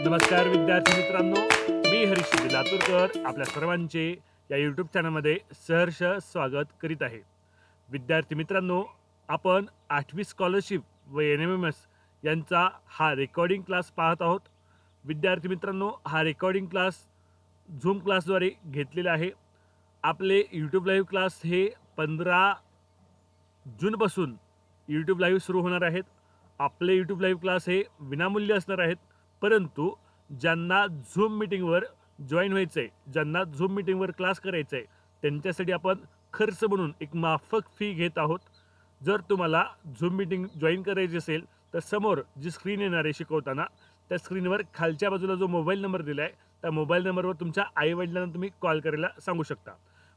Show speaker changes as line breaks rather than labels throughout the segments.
नमस्कार विद्यार्थी मित्रांनो, मी हरीश लातूरकर आपल्या सर्वांचे या यूट्यूब चॅनलमध्ये सहर्ष स्वागत करीत आहे. विद्यार्थी मित्रांनो, आपण 8वी स्कॉलरशिप व NMMS यांचा हा रेकॉर्डिंग क्लास पाहत आहोत. विद्यार्थी मित्रांनो, हा रेकॉर्डिंग क्लास झूम क्लासद्वारे घेतलेला आहे. आपले यूट्यूब लाईव्ह क्लास हे 15 जूनपासून यूट्यूब लाईव्ह सुरू होणार आहेत. आपले यूट्यूब लाईव्ह क्लास हे विनामूल्य असणार आहेत, परंतु ज्यांना झूम मीटिंगवर जॉईन व्हायचं आहे, ज्यांना झूम मीटिंगवर क्लास करायचा आहे, त्यांच्यासाठी आपण खर्च म्हणून एक माफक फी घेत आहोत. जर तुम्हाला झूम मीटिंग जॉईन करायची असेल तर समोर जी स्क्रीन येणार आहे शिकवताना, त्या स्क्रीनवर खालच्या बाजूला जो मोबाईल नंबर दिला आहे, त्या मोबाईल नंबरवर तुमच्या आईवडिलांना तुम्ही कॉल करायला सांगू शकता.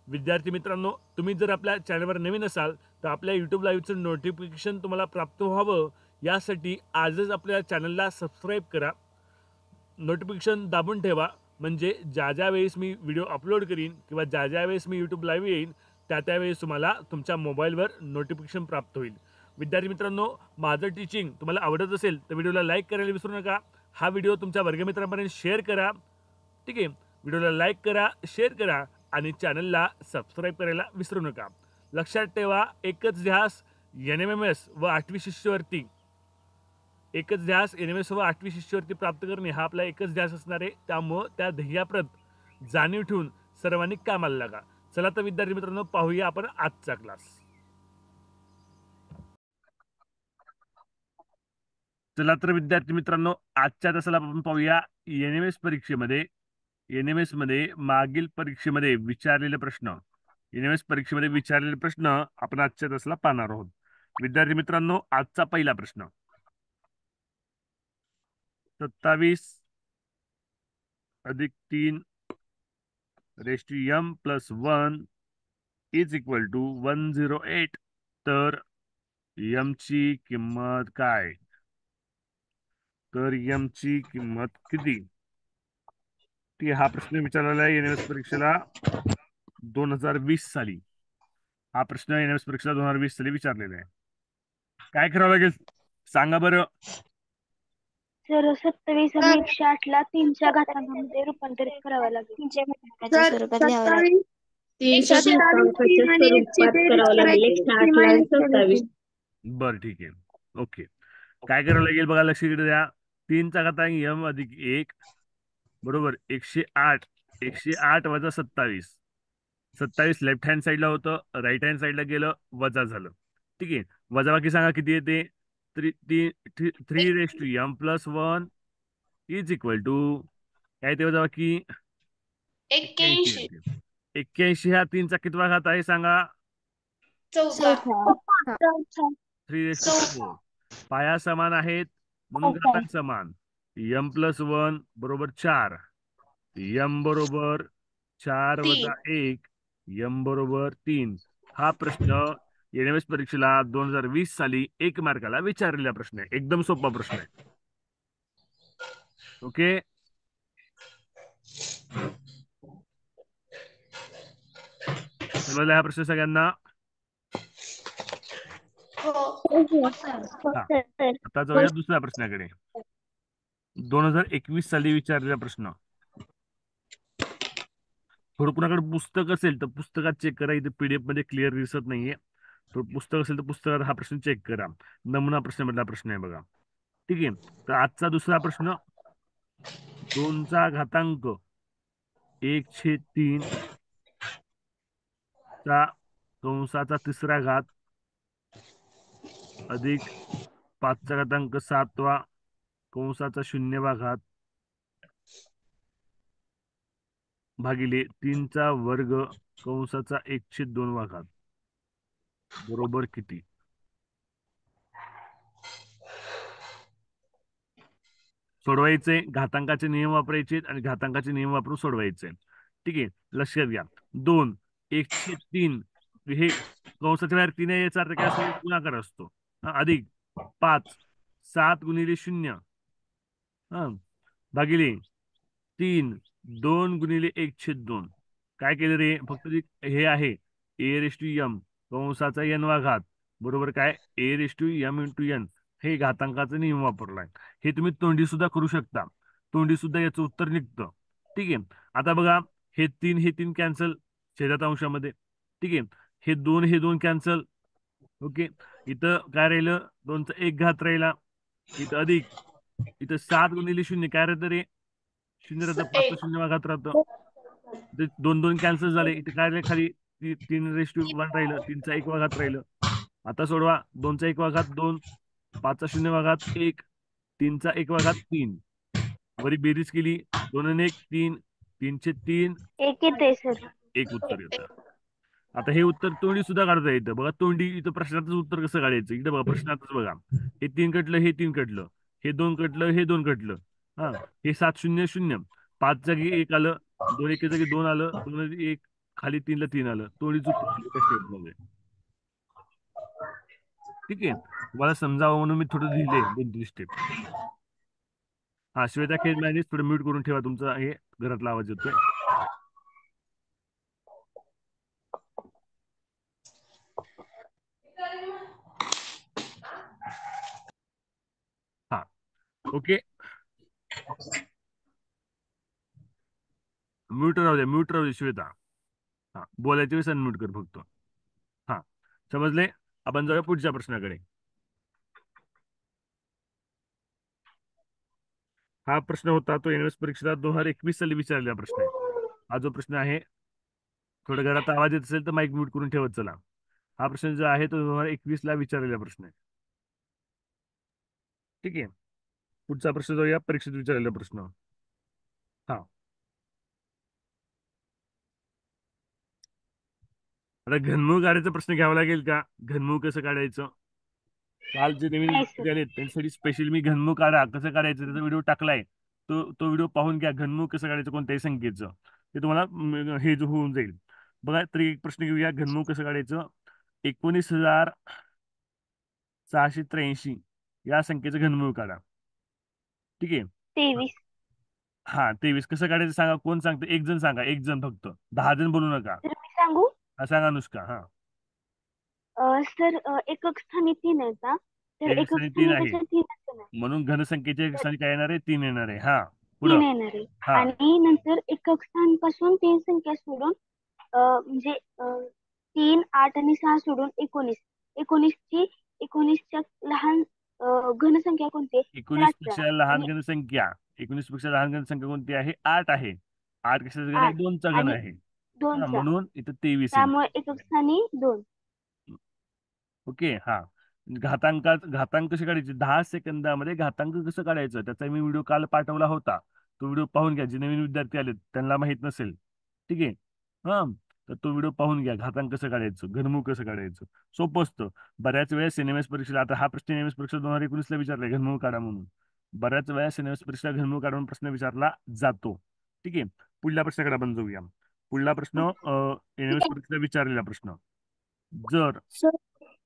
विद्यार्थी मित्रांनो, तुम्ही जर आपल्या चॅनलवर नवीन असाल तर आपल्या यूट्यूब लाईव्हचं नोटिफिकेशन तुम्हाला प्राप्त व्हावं यासाठी आजच आपल्या चॅनलला सबस्क्राईब करा. नोटिफिकेशन दाबून ठेवा, म्हणजे ज्या वेळेस मी व्हिडिओ अपलोड करीन किंवा ज्या वेळेस मी यूट्यूब लाईव्ह येईन त्यावेळेस तुम्हाला तुमच्या मोबाईलवर नोटिफिकेशन प्राप्त होईल. विद्यार्थी मित्रांनो, माझं टीचिंग तुम्हाला आवडत असेल तर व्हिडिओला लाईक करायला विसरू नका. हा व्हिडिओ तुमच्या वर्गमित्रांपर्यंत शेअर करा. ठीक आहे, व्हिडिओला लाईक करा, शेअर करा आणि चॅनलला सबस्क्राईब करायला विसरू नका. लक्षात ठेवा, एकच ध्यास NMMS व 8वी शिष्यवृत्ती, एकच ध्यास NMMS व 8वी शिष्यवृत्ती प्राप्त करणे हा आपला एकच ध्यास असणार आहे. त्यामुळं त्या ध्येयाप्रत जाणीव ठेवून सर्वांनी कामाला लागा. चला तर विद्यार्थी मित्रांनो, पाहूया आपण आजचा क्लास. चला तर विद्यार्थी मित्रांनो, आजच्या तासाला आपण पाहूया NMS मध्ये मागील परीक्षेमध्ये विचारलेले प्रश्न. NMS परीक्षेमध्ये विचारलेले प्रश्न आपण आजच्या तासाला पाहणार आहोत. विद्यार्थी मित्रांनो, आजचा पहिला प्रश्न, 27 अधिक 3 raise to m plus 1 is equal to 108. तर m ची किंमत काय? तर m ची किंमत किती? हा प्रश्न विचारलेला आहे NMS परीक्षेला 2020 साली. हा प्रश्न NMS परीक्षेला 2020 साली विचारलेला आहे. काय करावं लागेल सांगा बरं.
सर 27 आणि 108 ला 3च्या घातांकामध्ये रूपांतरित करावं लागेल.
सर 27 128 आणि 1 करावं लागेल. 108
बरं, ठीक आहे, ओके. काय करावं लागेल बघा, लक्ष द्या. 3चा घातांक m अधिक 1 बरोबर 108. 108 वजा 27. 27 लेफ्ट हँड साईडला होतं, राईट हँड साईडला गेलं, वजा झालं. ठीक आहे, वजा बाकी सांगा किती येते. 3 raise to m plus 1 is equal to काय ते वजा बाकी 81. 81 हा 3चा कितवा घात आहे सांगा. 3 रेस टू 4. पाया समान आहेत म्हणून घातांक समान. m प्लस 1 बरोबर 4. m बरोबर 4 वजा 1, m बरोबर 3. हा प्रश्न NMS परीक्षेला 2020 साली 1 मार्काला विचारलेला प्रश्न आहे. एकदम सोपा प्रश्न आहे. ओके, समजला हा प्रश्न सगळ्यांना? आता जाऊया दुसऱ्या प्रश्नाकडे. 2021 साली विचारलेला प्रश्न. थोडं कुणाकडे पुस्तक असेल तर पुस्तकात चेक करा. इथे PDF मध्ये क्लिअर दिसत नाहीये. तर पुस्तक असेल तर पुस्तकात हा प्रश्न चेक करा. नमुना प्रश्न मधला प्रश्न आहे बघा. ठीक आहे, तर आजचा दुसरा प्रश्न, 2चा घातांक 1/3 चा कंसाचा 3रा घात अधिक 5चा घातांक 7वा कंसाचा 0वा घात भागिले 3चा वर्ग कंसाचा 1/2वा घात बरोबर किती? सोडवायचे, घातांकाचे नियम वापरायचे आणि घातांकाचे नियम वापरून सोडवायचे. ठीक आहे, लक्षात घ्या. 2 1/3 हे कंसाच्या बाहेर 3 याचा अर्थ काय असतो? गुणाकार असतो. अधिक 5 7 गुणिले 0 भागिले 3 2 गुणिले 1/2. काय केलं रे? फक्त हे आहे a⁻m कंसाचा n वा घात बरोबर काय a⁻m × n हे घातांकाचा नियम वापरलाय. हे तुम्ही तोंडी सुद्धा करू शकता. तोंडी सुद्धा याचं उत्तर निघतं. ठीक आहे. आता बघा, हे तीन कॅन्सल छेदात अंशामध्ये. ठीक आहे. हे दोन कॅन्सल. ओके. इथं काय राहिलं, 2चा 1 घात राहिला. इथं अधिक, इथं 7 गुणिले 0 काय राहतं रे, 0 राहतं, 5चा 0 घात राहतं. इथे 2 कॅन्सल झाले. इथे काय राहिलं खाली, 3 1 राहिलं, 3चा 1 घात राहिलं. आता सोडवा, 2चा 1 घात 2, 5चा 0 घात 1, 3चा 1 घात 3. वरी बेरीज केली, 2 आणि 1 3, 3 3,
एक येते सर.
1 उत्तर येतं. आता हे उत्तर तोंडी सुद्धा काढता येतं. बघा तोंडी, इथं प्रश्नातच उत्तर कसं काढायचं, इथं बघा प्रश्नातच बघा, हे 3 कटलं, हे 3 कटलं, हे 2 कटलं, हे 2 कटलं. हा, हे 7 0 0, 5 जागी 1 आलं, 2 1 जागी 2 आलं, 2 1, खाली 3ला 3 आलं, तोंडीच उत्तर आलं त्या स्टेपमध्ये. ठीक आहे. तुम्हाला समजावं म्हणून मी थोडं लिहिले 2-3 स्टेप. हा, श्वेता खेळ मॅनेज थोडं म्यूट करून ठेवा, तुमचा हे घरातला आवाज येतोय. हा, ओके. म्यूट राहू दे श्वेता. हा, बोलायच्या वेळेस अनम्यूट कर फक्त. हा, समजले. आपण जाऊया पुढच्या प्रश्नाकडे. हा प्रश्न होता तो एनएस परीक्षेला 2021 साली विचारलेला प्रश्न आहे. हा जो प्रश्न आहे, थोडा घरात आवाज येत असेल तर माईक म्यूट करून ठेवत चला. हा प्रश्न जो आहे तो 2021 ला विचारलेला प्रश्न आहे. ठीक आहे. पुढचा प्रश्न जाऊया परीक्षेत विचारलेला प्रश्न. हा, आता घनमुळ काढायचा प्रश्न घ्यावा लागेल का, घनमुळ कसं काढायचं. काल जे नवीन
नाही सर.
विद्यार्थी आले त्यांच्यासाठी स्पेशली मी घनमुळ काढा कसं काढायचं त्याचा व्हिडिओ टाकलाय. तो व्हिडिओ पाहून घ्या, घनमुळ कसं काढायचं कोणत्याही संख्येचं, ते तुम्हाला हे जो होऊन जाईल. बघा तरी एक प्रश्न घेऊया, घनमुळ कसं काढायचं. 19,683 या संख्येचं घनमुळ काढा. ठीक आहे.
23.
हा, 23 कसं काढायचं सांगा, कोण सांगतं, एक जण सांगा, एक जण फक्त, 10 जण बोलू नका.
तर मी सांगू.
हा, सांगा अनुष्का. हा,
सर एकक स्थानी 3 आहेत ना, तर
एक
एकक
स्थानी 3
स्थानी
आहे,
कशा 3 नाही,
म्हणून घनसंख्येच्या एक
तर
स्थानी काय येणार आहे, 3 येणार आहे. हा,
3
पुढं.
येणार आहे.
हा,
आणि नंतर एकक स्थानपासून 3 संख्या सोडून म्हणजे 3 8 आणि 6 सोडून 19. 19च्या लहान घनसंख्या कोणती आहे? तर
19
18.
पेक्षा लहान
आणि
घनसंख्या, 19 पेक्षा लहान घनसंख्या कोणती आहे, 8 आहे. 8 कशाचा घन आहे,
8
2चा घन
आणि
आहे. हा,
2चा,
म्हणून इथं 23 येईल.
त्यामुळे एकक स्थानी 2.
ओके. हा, घातांक कसे काढायचे, 10 सेकंदामध्ये घातांक कसं काढायचं त्याचा मी व्हिडिओ काल पाठवला होता. तो व्हिडिओ पाहून घ्या, जे नवीन विद्यार्थी आले त्यांना माहित नसेल. ठीक आहे. हा, तर तो व्हिडिओ पाहून घ्या, घातांक कसं काढायचं, घनमुळ कसं काढायचं. सोपं असतं. बऱ्याच वेळेस एनएमएस परीक्षेला, आता हा प्रश्न एनएमएस परीक्षा 2019 ला विचारलाय, घनमुळ काढा म्हणून. बऱ्याच वेळेस एनएमएस परीक्षेला घनमुळ काढून प्रश्न विचारला जातो. ठीक आहे. पुढल्या प्रश्नाकडे आपण जाऊया. पुढला प्रश्न एनएमएस परीक्षेला विचारलेला प्रश्न. जर
सर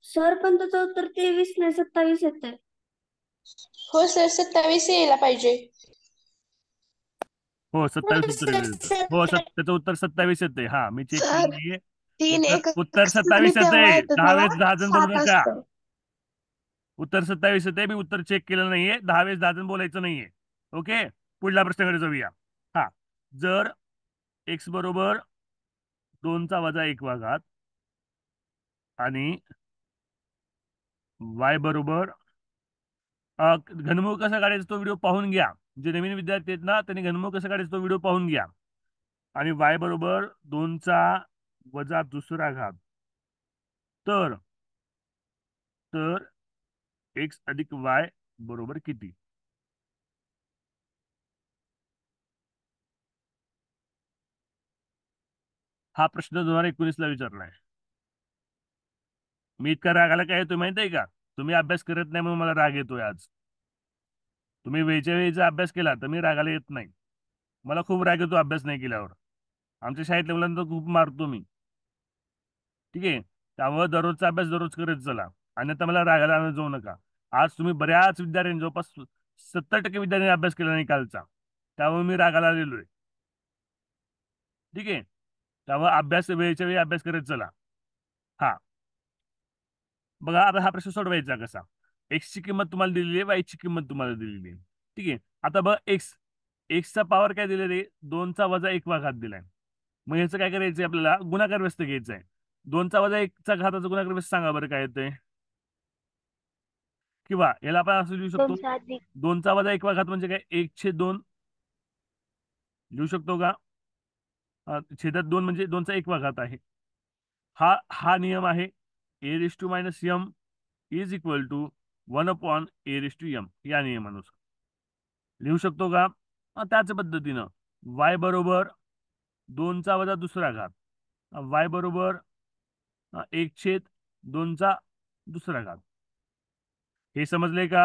सर पण त्याचं उत्तर 23 नाही 27 येते.
हो सर 27 यायला पाहिजे.
हो, 27 उत्तर येतं. हो, त्याचं उत्तर 27 येते. हा, मी चेक केलं
सर
नाहीये.
3 एक
उत्तर 27
तेव्हा
येते.
येतं
10
मला
वेळेस 10 जण बोलू
7
नका.
असतं.
उत्तर 27 येते. मी उत्तर चेक केलं नाहीये. 10 वेळेस 10 जण बोलायचं नाहीये. ओके. पुढल्या प्रश्नाकडे जाऊया. हा, जर x बरोबर 2चा वजा 1 घात आणि y बरोबर घनमुळ कसं काढायचं तो व्हिडिओ पाहून घ्या. जे नवीन विद्यार्थी आहेत ना त्यांनी घनमुळ कसं काढायचं तो व्हिडिओ पाहून घ्या. आणि y बरोबर 2चा वजा 2रा घात, तर तर x अधिक y बरोबर किती. हा प्रश्न 2019 ला विचारलाय. मी इतका राग आला काय येतोय माहित आहे का, तुम्ही अभ्यास करत नाही म्हणून मला राग येतोय आज. तुम्ही वेळच्या वेळी जर अभ्यास केला तर मी रागाला येत नाही. मला खूप राग येतो अभ्यास नाही केल्यावर. आमच्या शाळेतल्या मुलांना तर खूप मारतो मी. ठीक आहे. त्यामुळे दररोजचा अभ्यास दररोज करत चला. आणि आता मला रागाला आणत जाऊ नका. आज तुम्ही बऱ्याच विद्यार्थ्यांनी, जवळपास 70% विद्यार्थ्यांनी अभ्यास केला नाही कालचा, त्यामुळे मी रागाला आलेलो आहे. ठीक आहे. त्यामुळे अभ्यास वेळच्या वेळी अभ्यास करत चला. हा, बघा आता हा प्रश्न सोडवायचा कसा. एक्स ची किंमत तुम्हाला दिलेली आहे, वाय ची किंमत तुम्हाला दिलेली आहे. ठीक आहे. आता बघ एक्स एक्सचा पॉवर काय दिले रे 2चा वजा 1वा घात दिलाय. मग ह्याचं काय करायचंय आपल्याला गुणाकार व्यस्त घ्यायचा आहे. 2चा वजा 1चा घाताचा गुणाकार व्यस्त सांगा बरं काय येतंय. किंवा याला आपण असं लिहू शकतो
2चा अधिक
2चा वजा 1वा घात म्हणजे काय 1/2 लिहू शकतो का. छेदात 2 म्हणजे 2चा 1वा घात आहे. हा नियम आहे a⁻m is equal to 1/a⁻m या नियमानुसार लिहू शकतो का. त्याच पद्धतीनं y बरोबर 2चा वजा 2रा घात y बरोबर 1/2चा 2रा घात. हे समजले का.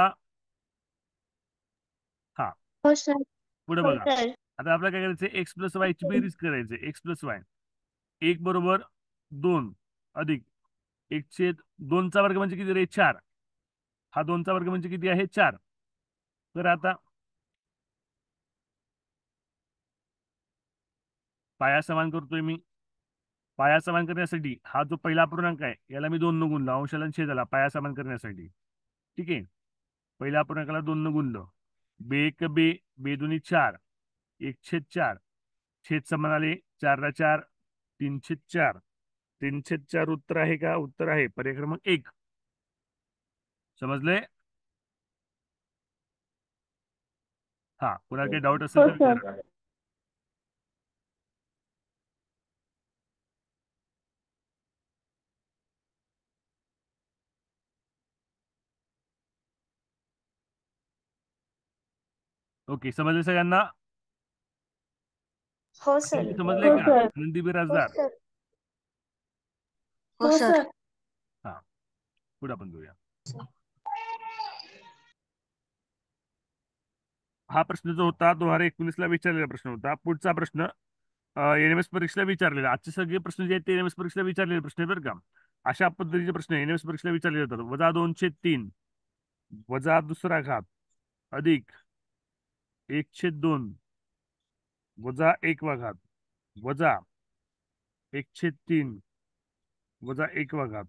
हा
हो सर.
पुढे
हो
बघा.
सर.
आता आपल्याला काय करायचंय x प्लस वाय ची बेरीज करायची. x प्लस वाय 1 बरोबर 2 अधिक 1/2चा वर्ग म्हणजे किती रे 4. हा 2चा वर्ग म्हणजे किती आहे 4. तर आता पाया समान करतोय मी. पाया समान करण्यासाठी हा जो पहिला अपूर्णांक आहे याला मी 2 न गुणला अंशाला आणि छेदाला पाया समान करण्यासाठी. ठीक आहे. पहिल्या अपूर्णांकाला 2 न गुणलं. बे एक बे बे दोन्ही 4 1/4 छेद समान आले 4 ला 4 3/4 3/4 उत्तर आहे का. उत्तर आहे. पर्याय क्रमांक 1. समजले. हा कुणाला काही डाऊट असेल
हो
तर
सर.
विचारा. ओके समजले सगळ्यांना.
हो सर.
समजले
हो
का
सर.
नंदी
हो
बिराजदार.
सर.
हो
हो
सर.
सर.
हा पुढे आपण घेऊया. हा प्रश्न जो होता 2019ला विचारलेला प्रश्न होता. पुढचा प्रश्न एनएमएस परीक्षेला विचारलेला. आजचे सगळे प्रश्न जे आहेत ते एनएमएस परीक्षेला विचारलेले प्रश्न आहेत बरं का. अशा पद्धतीचे प्रश्न एनएमएस परीक्षेला विचारले जातात. वजा 2/3 वजा 2रा घात अधिक 1/2 वजा 1वा घात वजा 1/3 वजा 1वा घात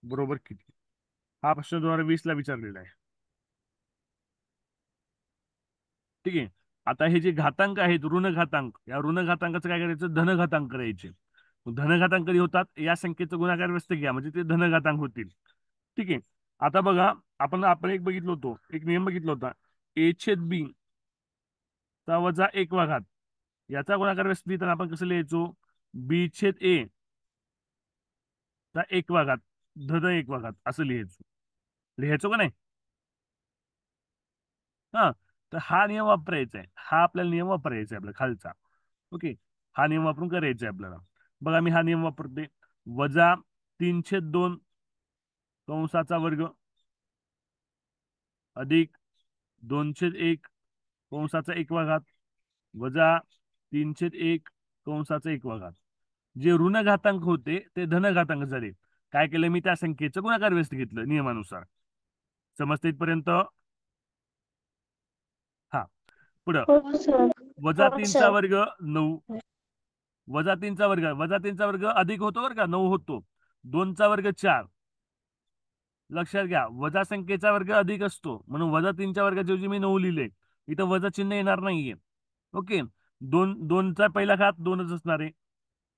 बरोबर किती. हा प्रश्न 2020ला विचारलेला आहे. ठीक आहे. आता हे जे घातांक आहेत ऋण घातांक या ऋण घातांकाचं काय करायचं धन घातांक करायचे. धन घातांक कधी होतात या संख्येचं गुणाकार व्यस्त घ्या म्हणजे ते धन घातांक होतील. ठीक आहे. आता बघा आपण एक बघितलं होतो एक नियम बघितला होता a/b चा वजा 1वा घात याचा गुणाकार व्यस्त लिहिताना आपण कसं लिहायचो b/a चा 1वा घात धन 1वा घात असं लिहायचो का नाही. हा तर हा नियम वापरायचा आहे. हा आपल्याला नियम वापरायचा आहे आपला खालचा. ओके. हा नियम वापरून करायचा आहे आपल्याला. बघा मी हा नियम वापरते. वजा 3/2 कंसाचा वर्ग अधिक 2/1 कंसाचा 1वा घात वजा 3/1 कंसाचा 1वा घात. जे ऋण घातांक होते ते धन घातांक झाले. काय केलं मी त्या संख्येचं गुणाकार व्यस्त घेतलं नियमानुसार. समजते इथपर्यंत. हा पुढं
हो सर.
वजा
हो
3चा
सर.
वर्ग 9 वजा 3चा वर्ग अधिक होतो बरं का 9 होतो. 2चा वर्ग 4 लक्षात घ्या वजा संख्येचा वर्ग अधिक असतो म्हणून वजा 3च्या वर्गाच्या ऐवजी मी 9 लिहिले. इथं वजा चिन्ह येणार नाहीये. ओके. 2चा पहिला घात 2च असणार आहे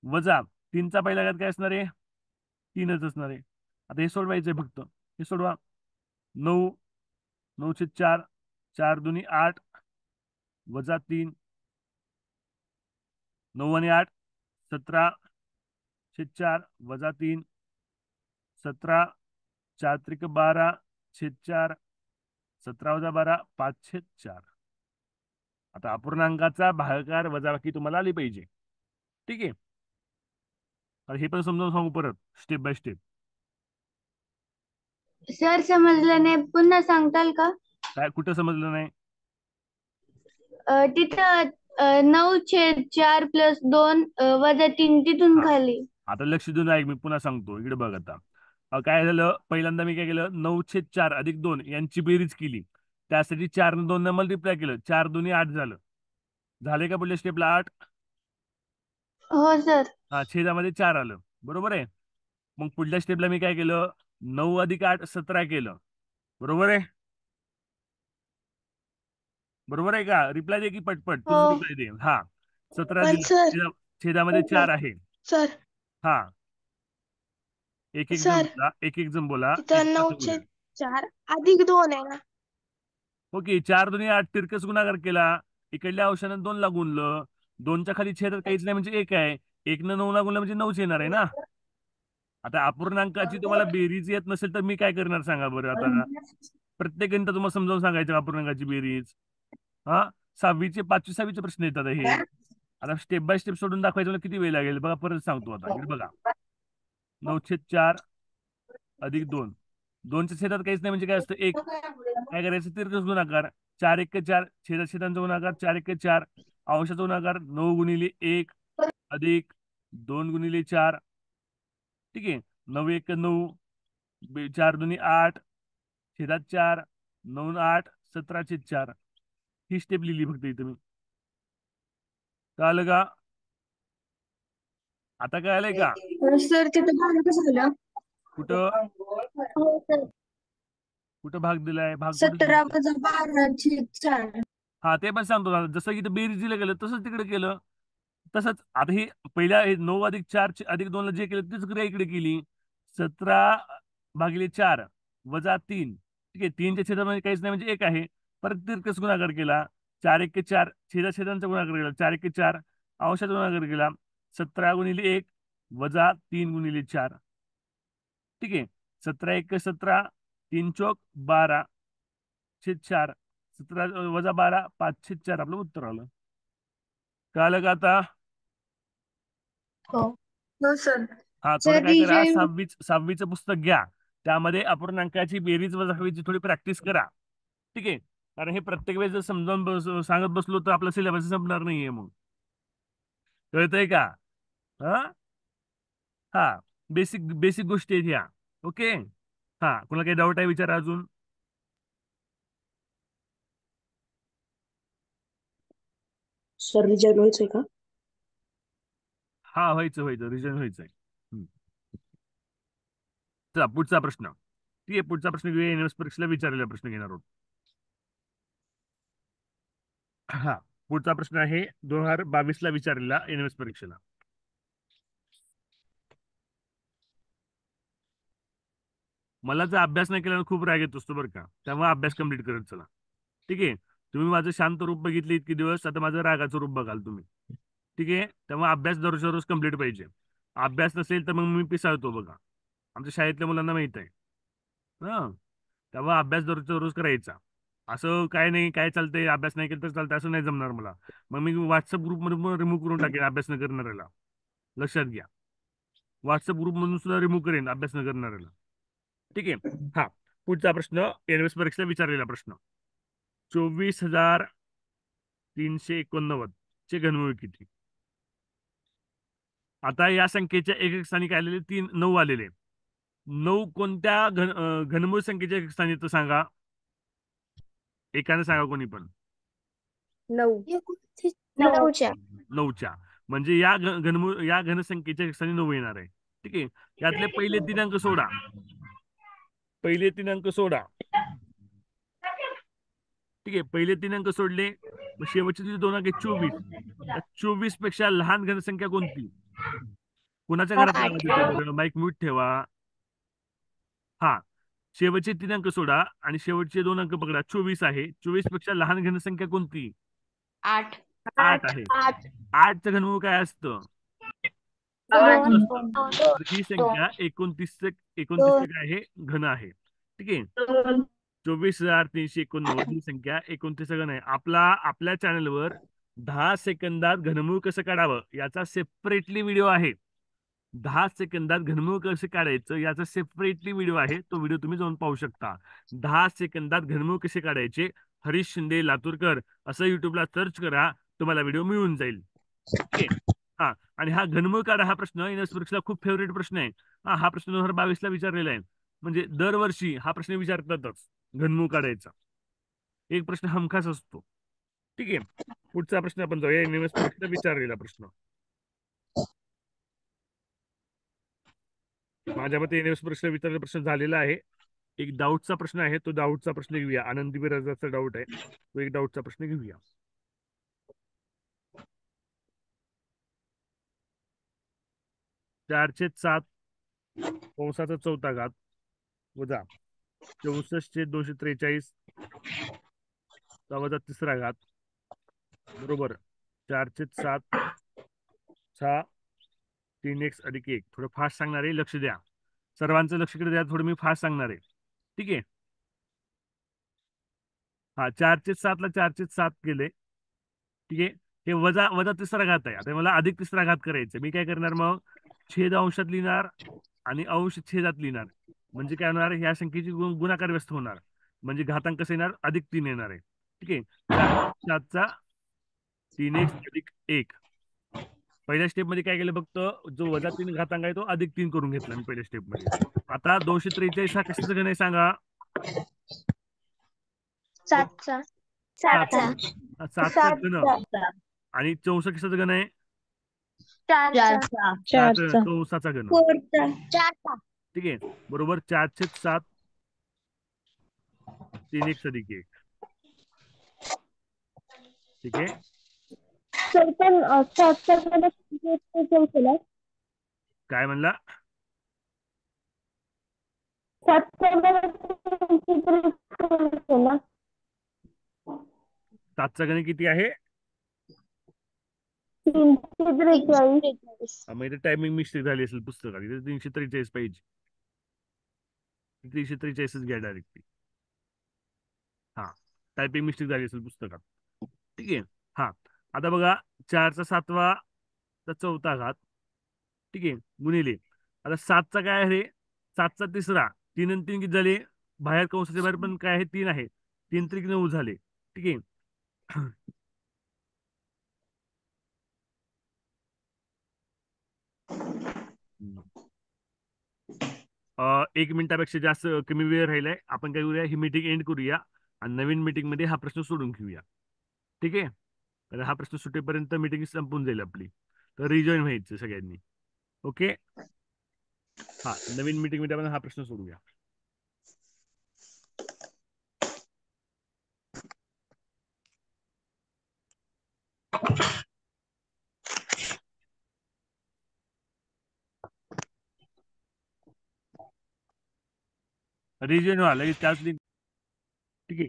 वजा 3चा पहिला घात काय असणार आहे 3च असणार आहे. आता हे सोडवायचंय फक्त. हे सोडवा. 9 9/4 4 दुनी 8 वजा 3 9 आणि 8 17/4 वजा 3 17 4 त्रिक 12/4 17 वजा 12 5/4. आता अपूर्णांकाचा भागाकार वजाबाकी तुम्हाला आली पाहिजे. ठीक आहे. आता हे पण समजावून सांगू परत स्टेप बाय स्टेप.
सर समजलं नाही पुन्हा सांगताल का.
काय कुठं समजलं नाही.
तिथं 9/4 प्लस 2 वजा 3 तिथून
हा
खाली.
आता लक्ष देऊन ऐक मी पुन्हा सांगतो इकडे बघ आता. काय झालं पहिल्यांदा मी काय केलं 9/4 अधिक 2 यांची बेरीज केली. त्यासाठी 4 ने 2 मल्टिप्लाय केलं 4 दुनी 8 झालं. झाले का पुढल्या स्टेपला 8.
हो सर.
हा छेदामध्ये 4 आलं बरोबर आहे. मग पुढल्या स्टेपला मी काय केलं 9 अधिक 8 17 केलं बरोबर आहे. बरोबर आहे का? रिप्लाय दे की पटपट,
हो
तुझं रिप्लाय दे. हा 17
पण
दिला,
सर
छेदामध्ये 4 आहे.
सर
हा एक एक जण
सर
बोला, एक एक जण बोला, एक
तिथं
तास बोला.
9/4 अधिक 2 आहे ना.
ओके 4 दुनी 8 तिरकस गुणाकार केला. इकडल्या अंशानं 2 ला गुणलं. 2च्या खाली छेदात काहीच नाही म्हणजे 1 आहे. 1 9 ला गुणलं म्हणजे 9 येणार आहे ना. आता अपूर्णांकाची तुम्हाला बेरीज येत नसेल तर मी काय करणार सांगा बरं आता. प्रत्येक गणित तुम्हाला समजावून सांगायचं अपूर्णांकाची बेरीज. हा 6वीचे 5वी 6वीचे प्रश्न येतात हे. आता स्टेप बाय स्टेप सोडून दाखवायचं मला किती वेळ लागेल बघा, परत सांगतो आता. इकडे बघा 9/4 अधिक 2. 2च्या छेदात काहीच नाही म्हणजे काय असतं 1. काय करायचं तिरकस गुणाकार. 4 1 4 छेदाचा गुणाकार 4 1 4 अंशाचा गुणाकार 9 गुणिले 1 अधिक 2 गुणिले 4. ठीक आहे 9 1 9 4 दुनी 8 छेदात 4 9 8 17/4. ही स्टेप लिहिली फक्त इथं मी. कळालं का? आता कळालंय का?
सर तिथं भाग कसं झालं?
कुठं
हो सर.
कुठं भाग दिलाय? भाग कुठे
17 - 12/4.
हा ते पण सांगतो ना. जसं इथं बेरीज दिलं गेलं तसंच तिकडे केलं. तसंच आता ही पहिल्या 9 अधिक 4 अधिक 2 ला जे केलं तेच क्रिया इकडे केली. 17/4 वजा 3. ठीक आहे 3च्या छेदामध्ये काहीच नाही म्हणजे 1 आहे. परत तिरकस गुणाकार केला. 4 1 4 छेदांचा गुणाकार केला. 4 1 4 अंशाचा गुणाकार केला. 17 गुणिले 1 वजा 3 गुणिले 4. ठीक आहे 17 1 17 3 चौक 12/4. 17 वजा 12 5/4 आपलं उत्तर आलं. कळालं का आता?
हो सर.
हा थोडं
सर
काय करा,
रिजन
6वीचं पुस्तक घ्या. त्यामध्ये अपूर्णांकाची बेरीज वजाबाकीची थोडी प्रॅक्टिस करा. ठीक आहे कारण हे प्रत्येक वेळेस जर समजावून सांगत बसलो तर आपला सिलेबस संपणार नाहीये. मग कळतंय का? हा हा बेसिक बेसिक गोष्टी आहेत ह्या. ओके हा कोणाला काही डाऊट आहे विचारा अजून.
सर रिजल्ट व्हायचंय का?
हा व्हायचं रिजन व्हायचंय. चला पुढचा प्रश्न. ठीक आहे पुढचा प्रश्न घेऊया. एनएस परीक्षेला विचारलेला प्रश्न घेणार आहोत. हा पुढचा प्रश्न आहे 2022 ला विचारलेला एनएस परीक्षेला. मला जर अभ्यास नाही केल्यानं खूप राग येत असतो बरं का. त्यामुळे अभ्यास कम्प्लीट करत चला. ठीक आहे तुम्ही माझं शांत रूप बघितले इतके दिवस, आता माझं रागाचं रूप बघाल तुम्ही. ठीक आहे त्यामुळे अभ्यास दररोज रोज कम्प्लीट पाहिजे. अभ्यास नसेल तर मग मी पिसाळतो बघा. आमच्या शाळेतल्या मुलांना माहित आहे. हा त्यामुळे अभ्यास दररोजचा रोज करायचा. असं काय नाही काय चालतंय अभ्यास नाही केला तर चालतंय असं नाही जमणार मला. मग मी व्हॉट्सअप ग्रुपमध्ये रिमूव्ह करून टाकेन अभ्यास न करणाऱ्याला. लक्षात घ्या व्हॉट्सअप ग्रुपमधून सुद्धा रिमूव्ह करेन अभ्यास न करणाऱ्याला. ठीक आहे हा पुढचा प्रश्न एनएस परीक्षेला विचारलेला प्रश्न. 24,389 चे घनमूळ किती? आता या संख्येच्या एक स्थानी काय आलेले 9 आलेले. 9 कोणत्या घनमूळ संख्येच्या एक स्थानी तर सांगा. एकाने सांगा कोणी पण.
9.
9च्या म्हणजे या या घनसंख्येच्या एक स्थानी 9 येणार आहे. ठीक आहे यातले पहिले 3 अंक सोडा. पहिले 3 अंक सोडा. ठीक आहे पहिले 3 अंक सोडले मग शेवटचे जे 2 अंक 24. त्या 24 पेक्षा लहान घनसंख्या कोणती? कुणाच्या घरात आवाज येतोय बरं? माईक म्यूट ठेवा. हा शेवटचे 3 अंक सोडा आणि शेवटचे 2 अंक पकडा. 24 आहे. 24 पेक्षा लहान घनसंख्या कोणती?
8
8 आहे. 8चं घनमूळ काय असतं?
2.
तर ही संख्या 29 काय आहे? घन आहे. ठीक आहे 24,389 ही संख्या 29 घन आहे. आपल्या चॅनलवर 10 सेकंदात घनमूळ कसं काढावं याचा सेपरेटली व्हिडिओ आहे. 10 सेकंदात घनमूळ कसं काढायचं याचा सेपरेटली व्हिडिओ आहे. तो व्हिडिओ तुम्ही जाऊन पाहू शकता. 10 सेकंदात घनमूळ कसे काढायचे हरीश शिंदे लातूरकर असं युट्यूबला सर्च करा. तुम्हाला व्हिडिओ मिळून जाईल. ओके हा आणि हा घनमूळ काढा हा प्रश्न एनएस परीक्षेला खूप फेवरेट प्रश्न आहे. हा प्रश्न 2022 ला विचारलेला आहे. म्हणजे दरवर्षी हा प्रश्न विचारतातच घनमूळ काढायचा. एक प्रश्न हमखास असतो. ठीक आहे पुढचा प्रश्न आपण जाऊया. एनएस परीक्षेला विचारलेला प्रश्न. माझ्या मते एनएस परीक्षेला विचारलेला प्रश्न झालेला आहे. एक डाऊटचा प्रश्न आहे, तो डाऊटचा प्रश्न घेऊया. आनंदी बिराजाचा डाऊट आहे, तो एक डाऊटचा प्रश्न घेऊया. चारशे सात कंसाचा चौथा घात वजा 64,243 चा वजा तिसरा घात बरोबर 407 चा 3x अधिक 1. थोडं फास्ट सांगणार आहे, लक्ष द्या. सर्वांचं लक्ष इकडे द्या, थोडं मी फास्ट सांगणार आहे. ठीक आहे. हा 407 ला 407 केले. ठीक आहे. हे वजा वजा तिसरा घात आहे. आता मला अधिक तिसरा घात करायचं. मी काय करणार मग, छेद अंशात लिहिणार आणि अंश छेदात लिहिणार. म्हणजे काय होणार, ह्या संख्येची गुणाकार व्यस्त होणार. म्हणजे घातांक कसं येणार, +3 येणार आहे. ठीक आहे. 407चा 3x अधिक 1. पहिल्या स्टेप मध्ये काय केलं, फक्त जो -3 घातांक आहे तो +3 करून घेतला मी पहिल्या स्टेप मध्ये. आता 243 हा कशाचं घन आहे सांगा.
7चा.
7चा घन. आणि 64 कशाचं घन आहे,
4चा.
कंसाचा घन.
4चा.
ठीक आहे. बरोबर 407 3x अधिक 1. ठीक आहे.
सर पण 7चा घन केला.
काय म्हणला,
7चा घन
7चा घन किती आहे.
343.
मग इथे टायमिंग मिस्टेक झाली असेल पुस्तकात. इथे 343 पाहिजे, 343च घ्या डायरेक्टली. हा, टायपिंग मिस्टेक झाली असेल पुस्तकात. ठीक आहे. हा, आता बघा 4चा 7वा चा चौथा घात. ठीक आहे, गुणिले आता 7चा काय आहे रे, 7चा तिसरा. 3 आणि 3 किती झाले, बाहेर कंसाच्या बाहेर पण काय आहे, 3 आहे. 3 त्रिक 9 झाले. ठीक आहे. एक मिनिटापेक्षा जास्त कमी वेळ राहिलाय. आपण काय करूया, ही मीटिंग एंड करूया आणि नवीन मीटिंग मध्ये हा प्रश्न सोडून घेऊया. ठीक आहे. तर हा प्रश्न सुटेपर्यंत मीटिंग संपून जाईल आपली. तर रिजॉईन व्हायचं सगळ्यांनी. ओके. हा, नवीन मीटिंग मध्ये आपण हा प्रश्न सोडूया. रिजॉईन व्हा लगेच त्याच लिंक. ठीक आहे.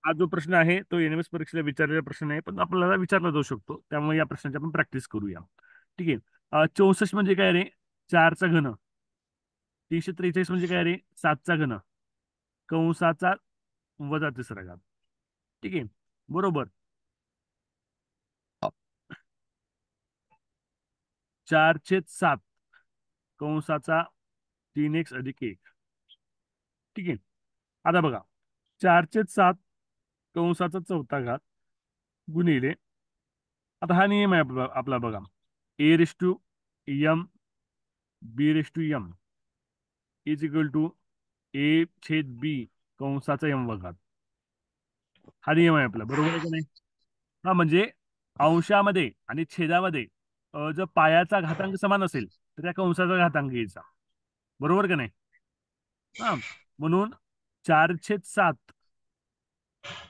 हा जो प्रश्न आहे तो NMS परीक्षेला विचारलेला प्रश्न आहे, पण आपल्याला विचारला जाऊ शकतो. त्यामुळे या प्रश्नाची आपण प्रॅक्टिस करूया. ठीक आहे. 64 म्हणजे काय रे, 4चा घन. 343 म्हणजे काय रे, 7चा घन कंसाचा वजा तिसरा घात. ठीक आहे. बरोबर 4/7 कंसाचा 3x अधिक 1. ठीक आहे. आता बघा 4/7 कंसाचा चौथा घात गुणिले, आता हा नियम आहे आपला बघा, a/m b/m is equal to a/b कंसाचा m घात. हा नियम आहे आपला, बरोबर आहे का नाही. हा म्हणजे अंशामध्ये आणि छेदामध्ये जर पायाचा घातांक समान असेल तर त्या कंसाचा घातांक घ्यायचा. बरोबर का नाही. हा, म्हणून 4/7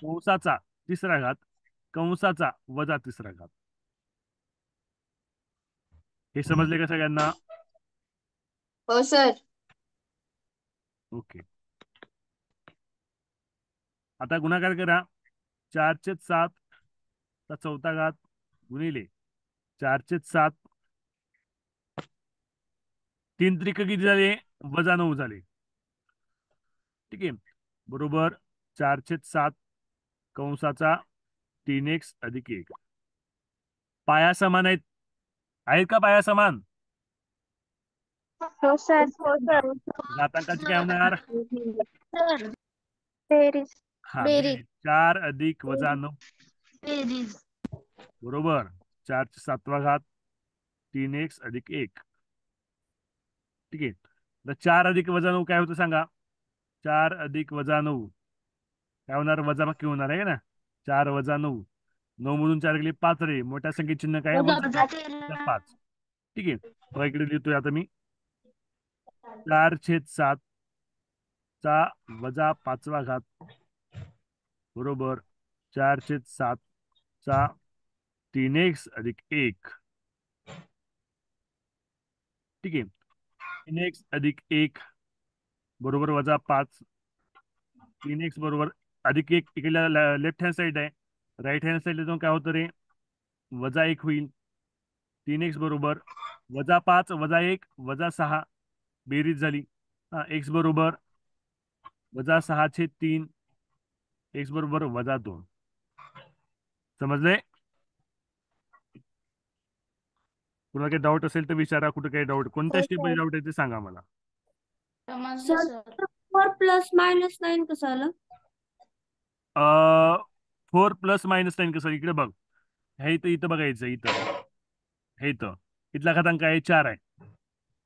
कंसाचा तिसरा घात कंसाचा वजा तिसरा घात. हे समजले का सगळ्यांना.
हो सर.
ओके. आता गुणाकार करा. 4/7 चा चौथा घात गुणिले 4/7. 3 त्रिक किती झाले, -9 झाले. ठीक आहे. बरोबर 4/7 कंसाचा 3x अधिक 1. पाया समान आहेत. आहेत का पाया समान.
हो सर. हो सर.
घातांकाची काय होणार,
बेरीज.
हा
बेरीज.
4 अधिक वजा 9 बरोबर 4/7 घात 3x अधिक 1. ठीक आहे. तर 4 अधिक वजा 9 काय होतं सांगा. 4 अधिक वजा 9 काय होणार, वजाबाकी होणार आहे ना. 4 वजा 9, 9 मधून 4 गेले 5 रे. मोठ्या संख्येत चिन्ह काय, 5. ठीक आहे. बघा इकडे लिहितोय आता मी. 4/7 चा वजा 5वा घात बरोबर 4/7 चा 3x अधिक 1. ठीक आहे. 3x अधिक 1 बरोबर वजा 5. 3x बरोबर अधिक 1 इकडे लेफ्ट हँड साईड आहे. राईट हँड साईडला जाऊन काय होतं रे, वजा 1 होईल. 3x बरोबर वजा 5 वजा 1 वजा 6 बेरीज झाली. x बरोबर वजा 6/3. x बरोबर वजा 2. समजले? कुणाला काही डाऊट असेल तर विचारा. कुठे काही डाऊट, कोणत्या स्टेपमध्ये डाऊट आहे ते सांगा मला.
समजलं सर.
4 प्लस -9 कसं आलं?
4 प्लस -9 कसं इकडे बघ. हे इथं इथं बघायचं. इथं हे इथं इथला घातांक आहे 4 आहे.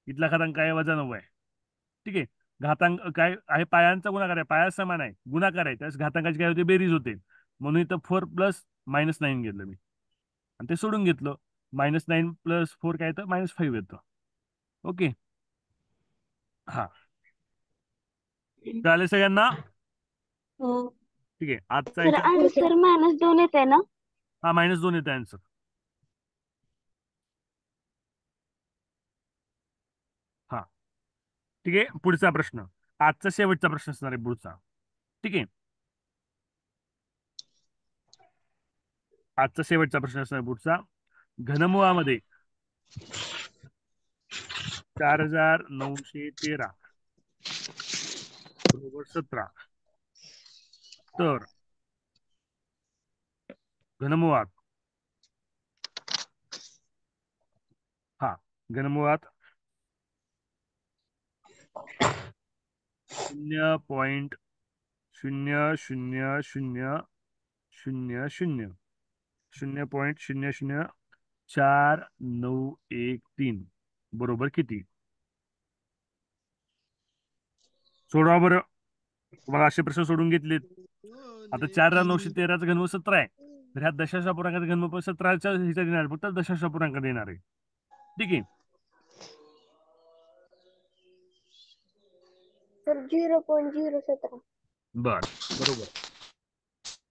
इथला घातांक आहे वजा 9 आहे. ठीक आहे. घातांक काय आहे, पायांचा गुणाकार आहे, पाया समान आहे, गुणाकार आहे, त्यास घातांकाची काय होते, बेरीज होते. म्हणून इथं 4 प्लस -9 घेतलं मी आणि ते सोडून घेतलं. -9 प्लस 4 काय येतं, -5 येतं. ओके. हा चालेल सगळ्यांना.
हो.
ठीक आहे. आजचा
सर आन्सर -2 येत आहे ना?
हा -2 येतं आन्सर. हा ठीक आहे. पुढचा प्रश्न, आजचा शेवटचा प्रश्न असणार आहे पुढचा. ठीक आहे. आजचा शेवटचा प्रश्न असणार पुढचा. घनमुळामध्ये 4913 बरोबर 17. तर घनमुळात घनमुळात 0.00004913 बरोबर किती? सोडवा बरं. तुम्हाला असे प्रश्न सोडून घेतलेत. आता 4913चा घनमूळ 17 आहे. तर ह्या दशांश अपूर्णांकाचा घनमूळ 17च्या हिचा देणार, फक्त दशांश अपूर्णांक देणार आहे. ठीक आहे.
सर 0.017.
बर बरोबर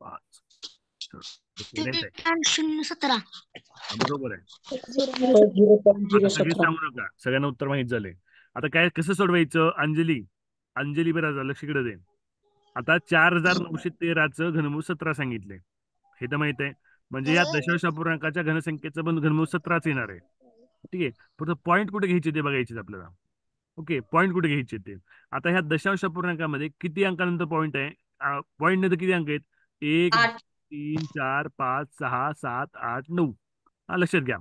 5
0.017.
बरोबर आहे.
0.017.
सगळे सांगू नका, सगळ्यांना उत्तर माहित झाले. आता काय कसं सोडवायचं, अंजली बरं लक्ष इकडे दे. आता 4913चं घनमूळ 17 सांगितले, हे तर माहित आहे. म्हणजे या दशांश अपूर्णांकाच्या घनसंख्येचं पण घनमूळ 17च येणार आहे. ठीक आहे. फक्त पॉईंट कुठे घ्यायचे ते बघायचे आपल्याला. ओके, पॉईंट कुठे घ्यायचे ते. आता ह्या दशांश अपूर्णांकामध्ये किती अंकानंतर पॉईंट आहे? पॉईंट नंतर किती अंक आहेत? 1 3 4 5 6 7 8 9. लक्षात घ्या.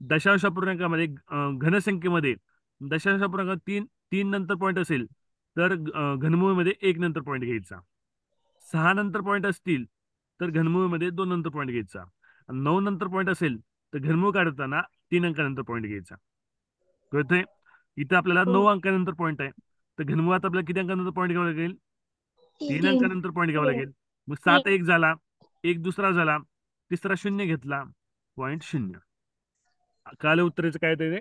दशांश अपूर्णांकामध्ये घनसंख्येमध्ये दशांश अपूर्णांक 3 नंतर पॉईंट असेल तर घनमूळमध्ये 1 नंतर पॉईंट घ्यायचा. 6 नंतर पॉईंट असतील तर घनमूळमध्ये 2 नंतर पॉईंट घ्यायचा. 9 नंतर पॉईंट असेल तर घनमूळ काढताना 3 अंकानंतर पॉईंट घ्यायचा. कळतंय? इथं आपल्याला 9 अंकानंतर पॉईंट आहे, तर घनमुळात आपल्याला किती अंकानंतर पॉईंट घ्यावं लागेल? 3 अंकानंतर पॉईंट घ्यावं लागेल. मग 7 एक झाला, 1 दुसरा झाला, तिसरा 0 घेतला, पॉईंट 0. काल उत्तरेचं काय ते?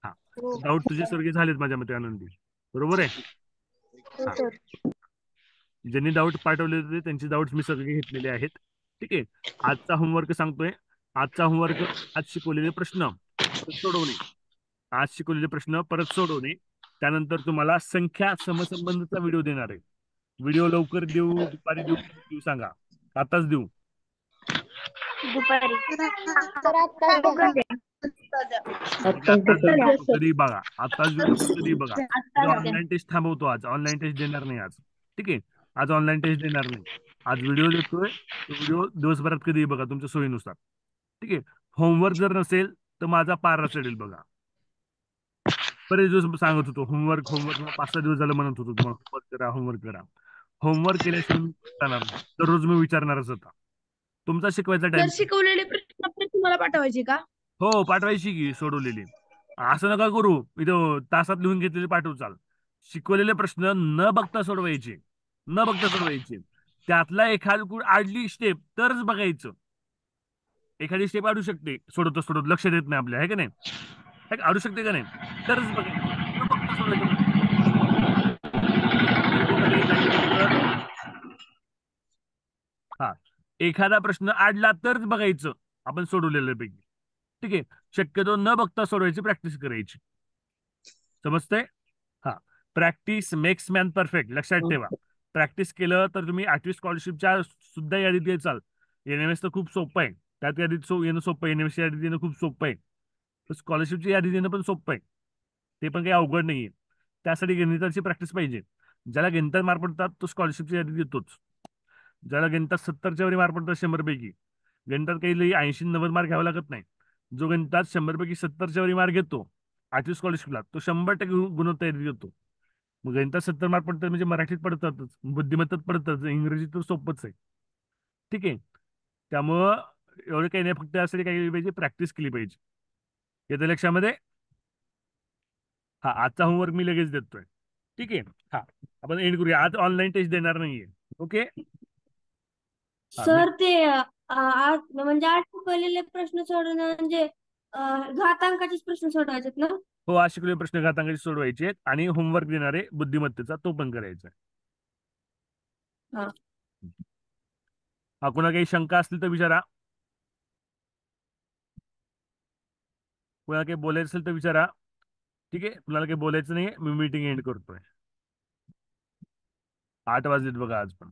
हा डाऊट तुझे सगळे झालेत माझ्या मते आनंदी, बरोबर आहे? ज्यांनी डाऊट पाठवले होते त्यांचे डाऊट्स मी सगळे घेतलेले आहेत. ठीक आहे. आजचा होमवर्क सांगतोय. आजचा होमवर्क आज शिकवलेले प्रश्न सोडवणे. आज शिकवलेले प्रश्न परत सोडवणे. त्यानंतर तुम्हाला संख्या समसंबंधचा व्हिडिओ देणार आहे. व्हिडिओ लवकर देऊ, दुपारी देऊ सांगा, आताच देऊ?
दुपारी.
कधी बघा, आताच कधी बघा. ऑनलाईन टेस्ट थांबवतो आज, ऑनलाईन टेस्ट देणार नाही आज. ठीक आहे. आज ऑनलाईन टेस्ट देणार नाही. आज व्हिडिओ देतोय, तो व्हिडिओ दिवसभरात कधी बघा तुमच्या सोयीनुसार. ठीक आहे. होमवर्क जर नसेल तर माझा पारा चढेल बघा. बरेच दिवस सांगत होतो होमवर्क 5-6 दिवस झालं म्हणत होतो तुम्हाला होमवर्क करा. होमवर्क केल्याशिवाय जाणार नाही. दररोज मी विचारणारच होता. तुमचा शिकवायचा टाइम.
शिकवलेले प्रश्न तुम्हाला पाठवायचे का?
हो, पाठवायची की सोडवलेली. असं नका करू, इथं तासात लिहून घेतलेले पाठवू चाल. शिकवलेले प्रश्न न बघता सोडवायचे, त्यातला एखादी आडली स्टेप तरच बघायचं. एखादी स्टेप आडू शकते सोडत लक्ष देत नाही आपल्या, आहे का नाही? आडू शकते का नाही, तरच बघायचं. एखादा प्रश्न आडला तरच बघायचं आपण सोडवलेल्या पैकी. ठीक आहे, शक्यतो न बघता सोडवायची प्रॅक्टिस करायची. समजतंय? हा, प्रॅक्टिस मेक्स मॅन परफेक्ट लक्षात ठेवा. प्रॅक्टिस केलं तर तुम्ही 8वी स्कॉलरशिपच्या सुद्धा यादीत याचाल. एनएमएस तर खूप सोपं आहे, त्यात यादीत येणं सोपं आहे, एनएमएस यादीत येणं खूप सोपं आहे, तर स्कॉलरशिपची यादी देणं पण सोपं आहे, ते पण काही अवघड नाहीये. त्यासाठी गणिताची प्रॅक्टिस पाहिजे. ज्याला गणितात मार्क पडतात तो स्कॉलरशिपची यादी देतोच. ज्याला गणितात 70च्या वरी मार्क पडतात 100 पैकी, गणितात काही लई 80-90 मार्क घ्यावा लागत नाही. जो गणितात 100 पैकी 70च्या वरी मार्क घेतो 8वी स्कॉलरशिपला, तो 100% गुणवत्ता यादी देतो. मग गणितात 70 मार्क पडतात म्हणजे मराठीत पडतातच, बुद्धिमत्तेत पडतात, इंग्रजीत तर सोपंच आहे. ठीक आहे, त्यामुळं एवढं काही नाही, फक्त यासाठी काय केली पाहिजे, प्रॅक्टिस केली पाहिजे. येत्या लक्षामध्ये? हा, आजचा होमवर्क मी लगेच देतोय. ठीक आहे, हा आपण एंड करूया. आज ऑनलाईन टेस्ट देणार नाहीये. ओके. हा,
सर ते आज म्हणजे आज शिकवलेले प्रश्न सोडवणं म्हणजे घातांकाचेच प्रश्न सोडवायचे ना?
हो, आज शिकलेले प्रश्न घातांकाचे सोडवायचे आहेत आणि होमवर्क देणारे बुद्धिमत्तेचा तो पण करायचा आहे.
हा.
हा, कुणा काही शंका असतील तर विचारा. कुणाला काही बोलायचं असेल तर विचारा. ठीक आहे, कुणाला काही बोलायचं नाही, मी मीटिंग एंड करतोय. 8 वाजलेत बघा आज पण.